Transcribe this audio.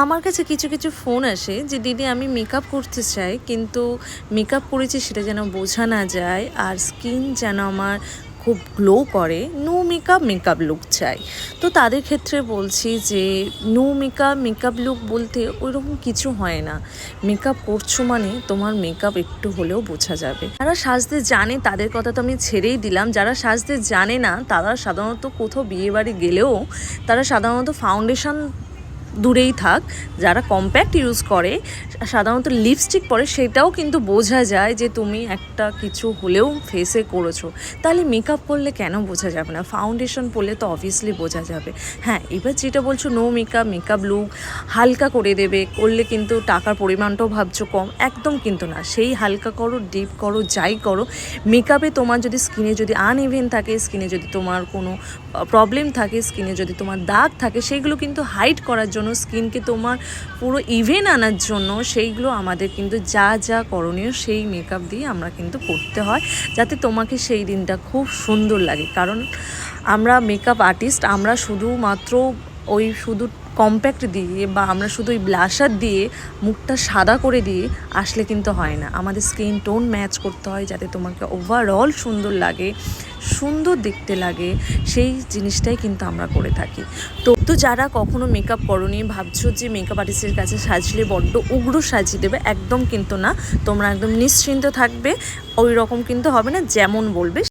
আমার কাছে কিছু কিছু ফোন আসে যে দিদি আমি মেকআপ করতে চাই, কিন্তু মেকআপ করেছি সেটা যেন বোঝা না যায়, আর স্কিন যেন আমার খুব গ্লো করে, নো মেকআপ মেকআপ লুক চাই। তো তাদের ক্ষেত্রে বলছি যে নো মেকআপ মেকআপ লুক বলতে ওইরকম কিছু হয় না। মেকআপ করছো মানে তোমার মেকআপ একটু হলেও বোঝা যাবে। যারা সাজতে জানে তাদের কথা তো আমি ছেড়েই দিলাম, যারা সাজতে জানে না তারা সাধারণত কোথাও বিয়েবাড়ি গেলেও তারা সাধারণত ফাউন্ডেশন দূরেই থাক, যারা কম্প্যাক্ট ইউজ করে সাধারণত লিপস্টিক পরে, সেটাও কিন্তু বোঝা যায় যে তুমি একটা কিছু হলেও ফেসে করেছো। তাহলে মেকআপ করলে কেন বোঝা যাবে না? ফাউন্ডেশন পরলে তো অবভিয়াসলি বোঝা যাবে। হ্যাঁ, এবার যেটা বলছো নো মেকআপ মেকআপ লুক হালকা করে দেবে, করলে কিন্তু টাকার পরিমাণটাও ভাবছো কম, একদম কিন্তু না। সেই হালকা করো, ডিপ করো, যাই করো, মেকআপে তোমার যদি স্কিনে যদি আনইভেন থাকে, স্কিনে যদি তোমার কোনো প্রবলেম থাকে, স্কিনে যদি তোমার দাগ থাকে, সেইগুলো কিন্তু হাইড করার জন্য, স্কিনকে তোমার পুরো ইভেন আনার জন্য সেইগুলো আমাদের কিন্তু যা যা করণীয় সেই মেকআপ দিয়ে আমরা কিন্তু করতে হয়, যাতে তোমাকে সেই দিনটা খুব সুন্দর লাগে। কারণ আমরা মেকআপ আর্টিস্ট, আমরা শুধুমাত্র ওই শুধু কম্প্যাক্ট দিয়ে বা আমরা শুধু ওই ব্লাশার দিয়ে মুখটা সাদা করে দিয়ে আসলে কিন্তু হয় না। আমাদের স্কিন টোন ম্যাচ করতে হয় যাতে তোমাকে ওভারঅল সুন্দর লাগে, সুন্দর দেখতে লাগে, সেই জিনিসটাই কিন্তু আমরা করে থাকি। তো যারা কখনো মেকআপ করোনি, ভাবছো যে মেকআপ আর্টিস্টের কাছে সাজলে বড্ড উগ্র সাজিয়ে দেবে, একদম কিন্তু না। তোমরা একদম নিশ্চিন্ত থাকবে, ওই রকম কিন্তু হবে না, যেমন বলবে